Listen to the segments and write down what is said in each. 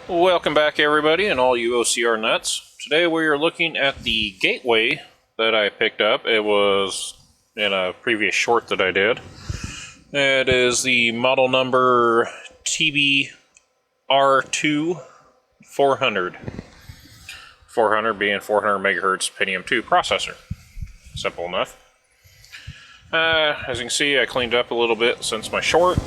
Welcome back, everybody, and all you OCR nuts. Today we are looking at the gateway that I picked up. It was in a previous short that I did. It is the model number TBR2 400. 400 being 400 megahertz pentium2 processor. Simple enough. As you can see, I cleaned up a little bit since my short.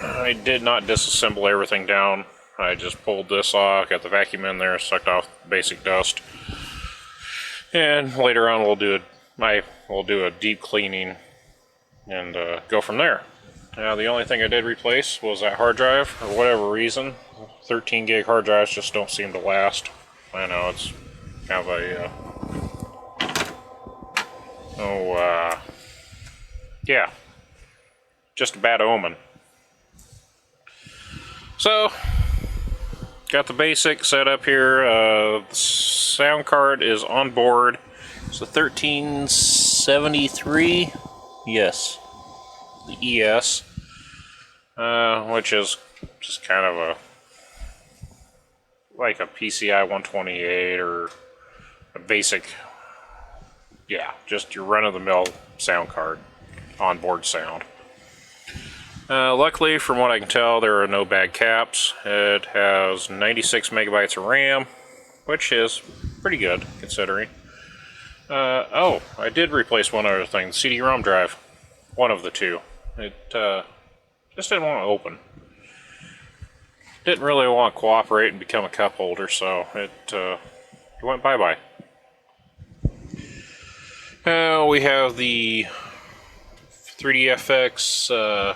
I did not disassemble everything down. I just pulled this off, got the vacuum in there, sucked off basic dust, and later on we'll do a deep cleaning and go from there. Now the only thing I did replace was that hard drive. For whatever reason, 13 gig hard drives just don't seem to last. I know it's kind of yeah, just a bad omen. So, got the basic set up here. The sound card is on board. It's a 1373. Yes, the ES, which is just kind of like a PCI 128 or a basic, just your run-of-the-mill sound card, onboard sound. Luckily, from what I can tell, there are no bad caps. It has 96 megabytes of RAM, which is pretty good, considering. Oh, I did replace one other thing, the CD-ROM drive. One of the two. It just didn't want to open. Didn't really want to cooperate and become a cup holder, so it went bye-bye. We have the 3DFX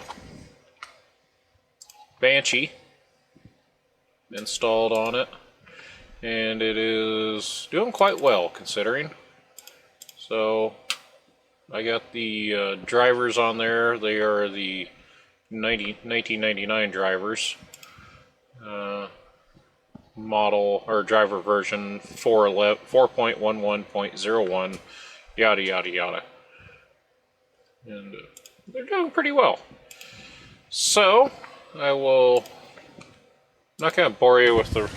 Banshee installed on it, and it is doing quite well considering. So I got the drivers on there. They are the 1999 drivers, model or driver version 4.11.01, yada yada yada, and they're doing pretty well. So I will, I'm not going to bore you with the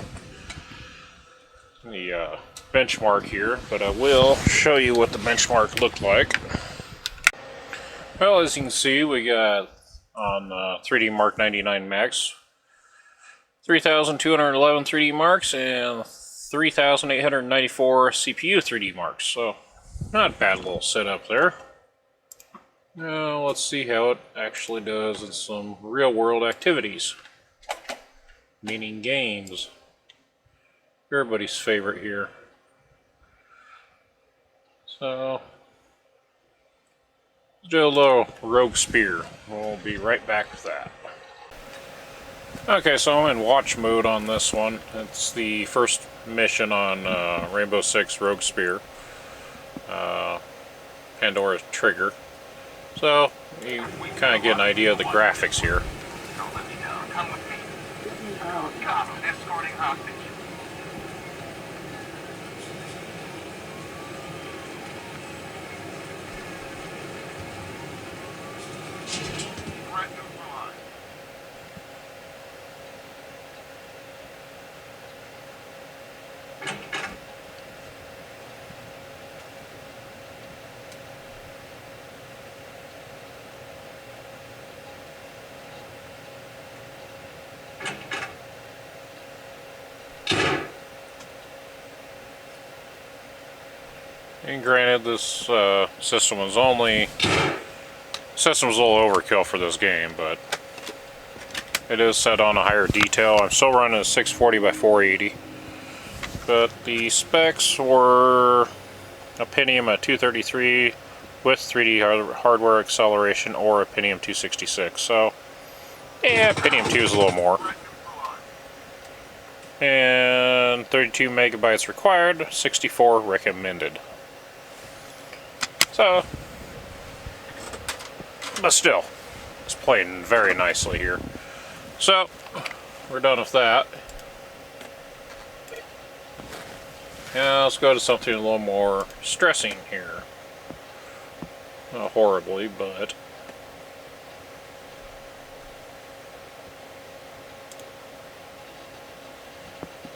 benchmark here, but I will show you what the benchmark looked like. Well, as you can see, we got on 3D Mark 99 Max 3,211 3D marks and 3,894 CPU 3D marks, so not a bad little setup there. Now let's see how it actually does in some real-world activities, meaning games. Everybody's favorite here. So let's do a little rogue spear. We'll be right back with that. Okay, so I'm in watch mode on this one. It's the first mission on Rainbow Six Rogue Spear, Pandora's Trigger. So, you kind of get an idea of the graphics here. Don't let me down. Come with me. Cop, escorting hostage. Threat neutralized. And granted, this system was a little overkill for this game, but it is set on a higher detail. I'm still running a 640 by 480, but the specs were a Pentium at 233 with 3D hardware acceleration, or a Pentium 266. So, yeah, Pentium 2 is a little more. And 32 megabytes required, 64 recommended. So, but still, it's playing very nicely here. So, we're done with that. Now let's go to something a little more stressing here. Not horribly, but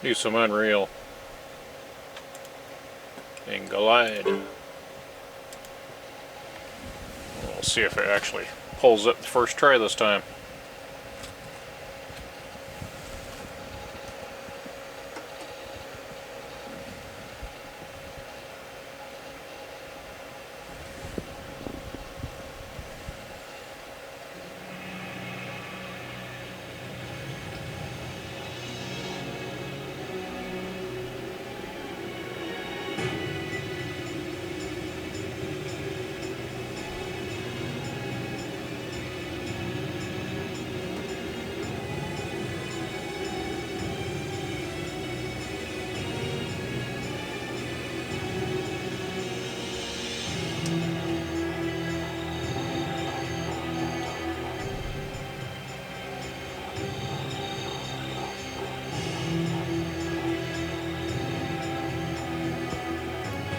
Do some Unreal. And glide. We'll see if it actually pulls up the first try this time.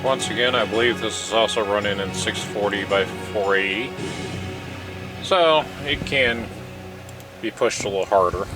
Once again, I believe this is also running in 640 by 480, so it can be pushed a little harder.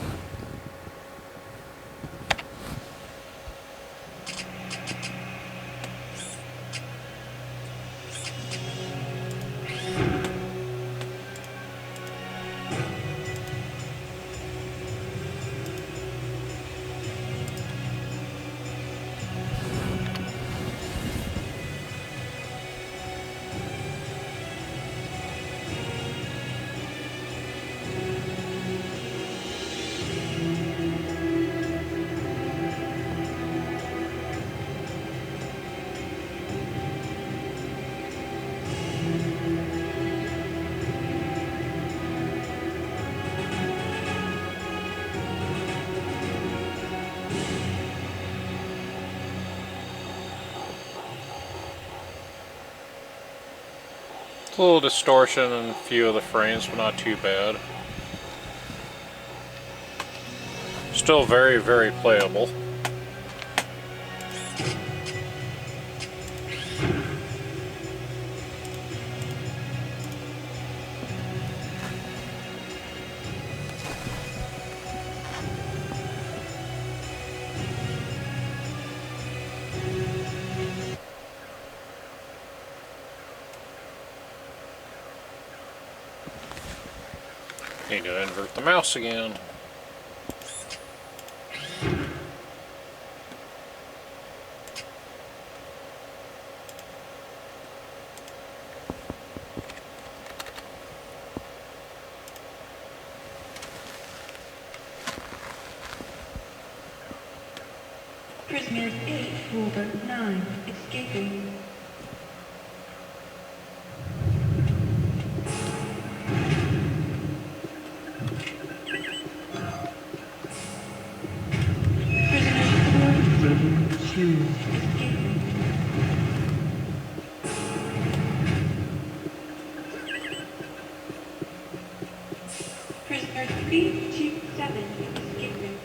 A little distortion in a few of the frames, but not too bad. Still very, very playable. Need to invert the mouse again. Prisoners 8 over 9 escaping. Prisoner 327 escaping.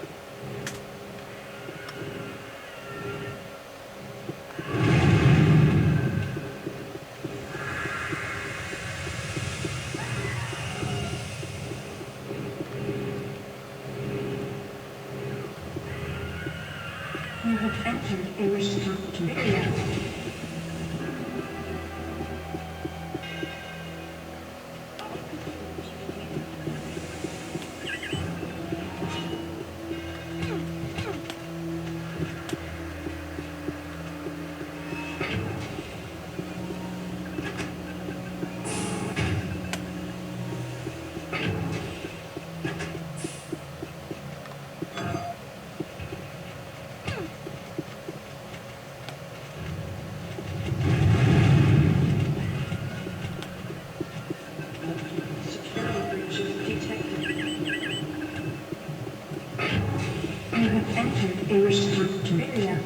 You have entered a restricted area. You have entered a restricted area.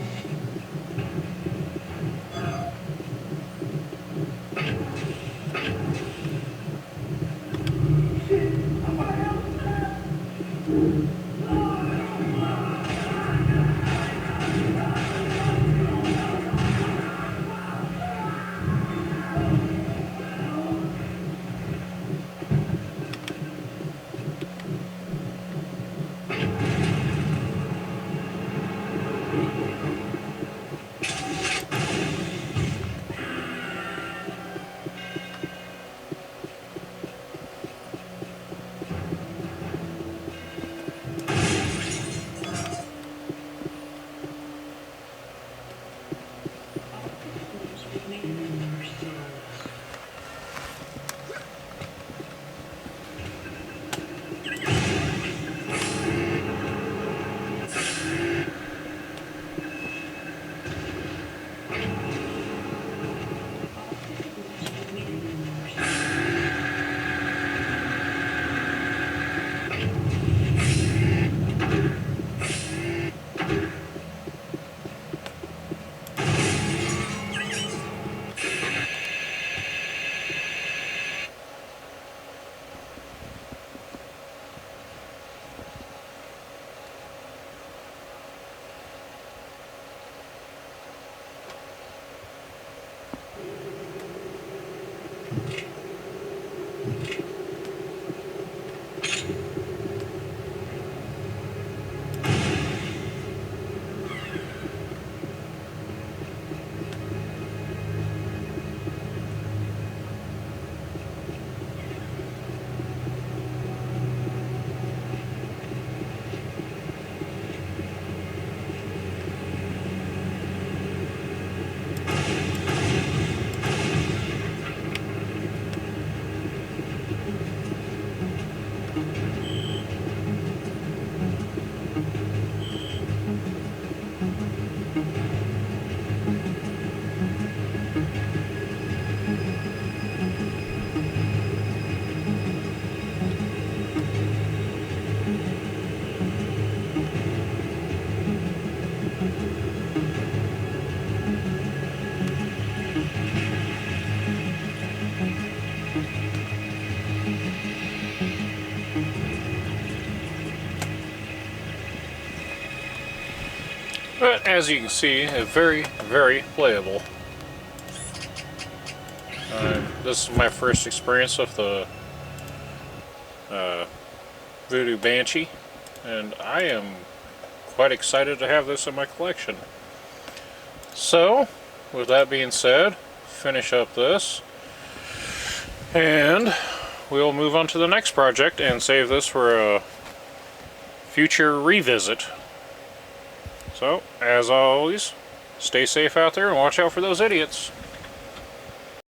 But as you can see, it's very, very playable. This is my first experience with the Voodoo Banshee, and I am quite excited to have this in my collection. So, with that being said, finish up this, and we'll move on to the next project and save this for a future revisit. So, as always, stay safe out there and watch out for those idiots.